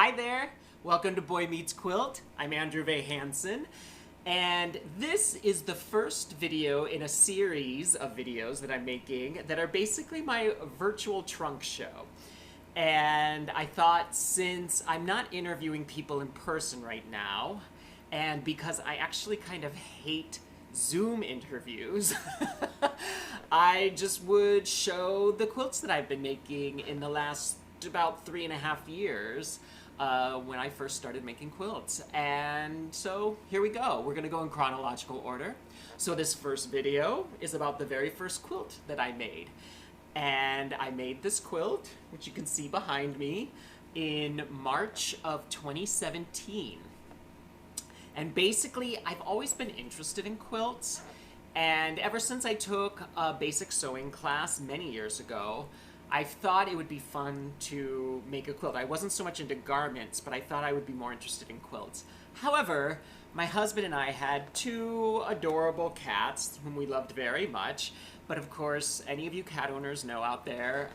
Hi there, welcome to Boy Meets Quilt. I'm Andrew Vay Hansen, and this is the first video in a series of videos that I'm making that are basically my virtual trunk show. And I thought, since I'm not interviewing people in person right now, and because I actually kind of hate Zoom interviews, I just would show the quilts that I've been making in the last about 3.5 years when I first started making quilts. And so here we go. We're gonna go in chronological order. So this first video is about the very first quilt that I made. And I made this quilt, which you can see behind me, in March of 2017. And basically, I've always been interested in quilts, and ever since I took a basic sewing class many years ago, I thought it would be fun to make a quilt. I wasn't so much into garments, but I thought I would be more interested in quilts. However, my husband and I had two adorable cats whom we loved very much, but of course, any of you cat owners know out there,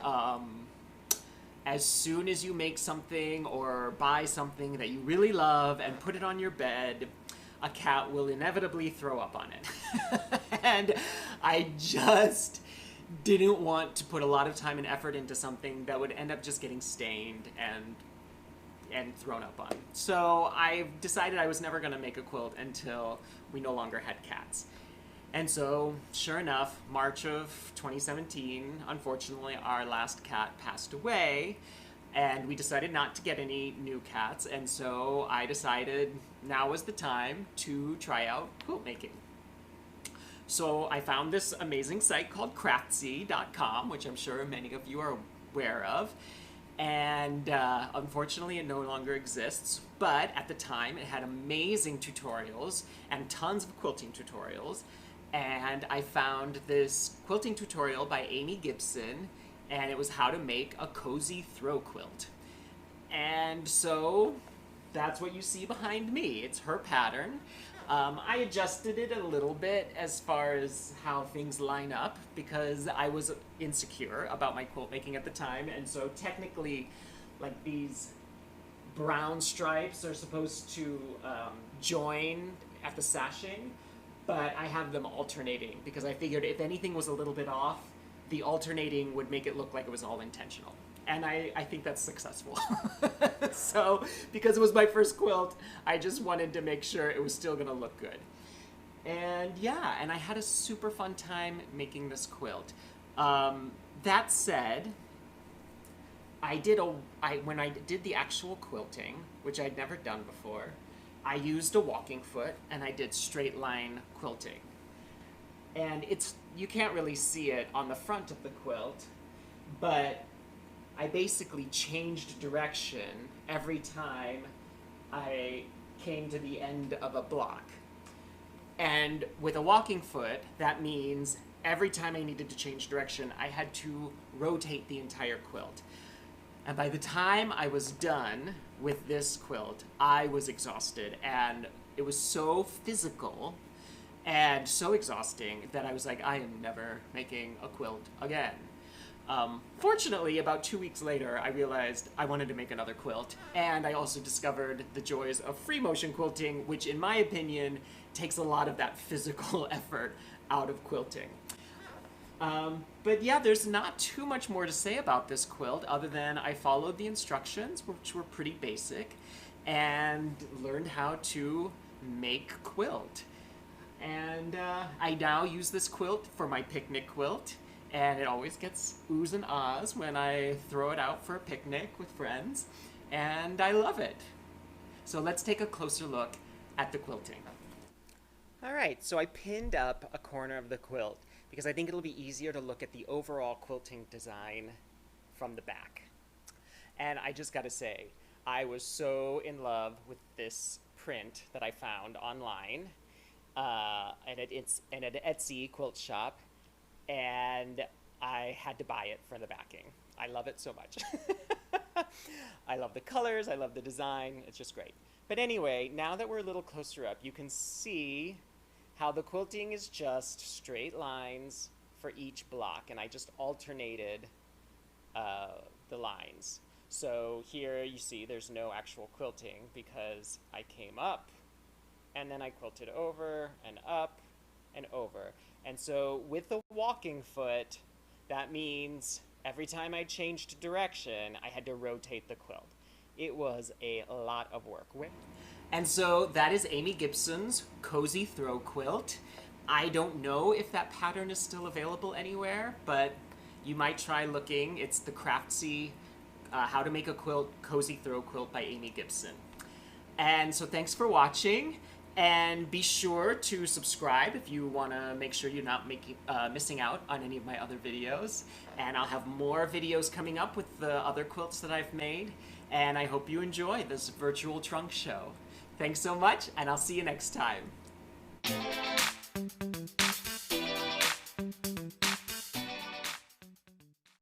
as soon as you make something or buy something that you really love and put it on your bed, a cat will inevitably throw up on it. And I just didn't want to put a lot of time and effort into something that would end up just getting stained and thrown up on. So I decided I was never going to make a quilt until we no longer had cats. And so, sure enough, March of 2017, unfortunately, our last cat passed away, and we decided not to get any new cats, and so I decided now was the time to try out quilt making. So I found this amazing site called Craftsy.com, which I'm sure many of you are aware of, and unfortunately it no longer exists, but at the time it had amazing tutorials and tons of quilting tutorials. And I found this quilting tutorial by Amy Gibson, and it was how to make a cozy throw quilt. And so that's what you see behind me. It's her pattern. I adjusted it a little bit as far as how things line up because I was insecure about my quilt making at the time, and so technically, like, these brown stripes are supposed to join at the sashing, but I have them alternating because I figured if anything was a little bit off, the alternating would make it look like it was all intentional. And I think that's successful. So, because it was my first quilt, I just wanted to make sure it was still gonna look good. And yeah, and I had a super fun time making this quilt. That said, when I did the actual quilting, which I'd never done before, I used a walking foot and I did straight line quilting. And you can't really see it on the front of the quilt, but I basically changed direction every time I came to the end of a block. And with a walking foot, that means every time I needed to change direction, I had to rotate the entire quilt. And by the time I was done with this quilt, I was exhausted, and it was so physical and so exhausting that I was like, I am never making a quilt again. Fortunately, about 2 weeks later, I realized I wanted to make another quilt, and I also discovered the joys of free motion quilting, which in my opinion takes a lot of that physical effort out of quilting. But yeah, there's not too much more to say about this quilt other than I followed the instructions, which were pretty basic, and learned how to make quilt. And I now use this quilt for my picnic quilt, and it always gets oohs and ahs when I throw it out for a picnic with friends, and I love it. So let's take a closer look at the quilting. All right, so I pinned up a corner of the quilt because I think it'll be easier to look at the overall quilting design from the back. And I just gotta say, I was so in love with this print that I found online at an Etsy quilt shop, and I had to buy it for the backing. I love it so much. I love the colors, I love the design, it's just great. But anyway, now that we're a little closer up, you can see how the quilting is just straight lines for each block, and I just alternated the lines. So here you see there's no actual quilting because I came up and then I quilted over and up and over. And so with the walking foot, that means every time I changed direction, I had to rotate the quilt. It was a lot of work. And so that is Amy Gibson's Cozy Throw Quilt. I don't know if that pattern is still available anywhere, but you might try looking. It's the Craftsy How to Make a Quilt Cozy Throw Quilt by Amy Gibson. And so thanks for watching, and be sure to subscribe if you want to make sure you're not missing out on any of my other videos. And I'll have more videos coming up with the other quilts that I've made, and I hope you enjoy this virtual trunk show. Thanks so much, and I'll see you next time.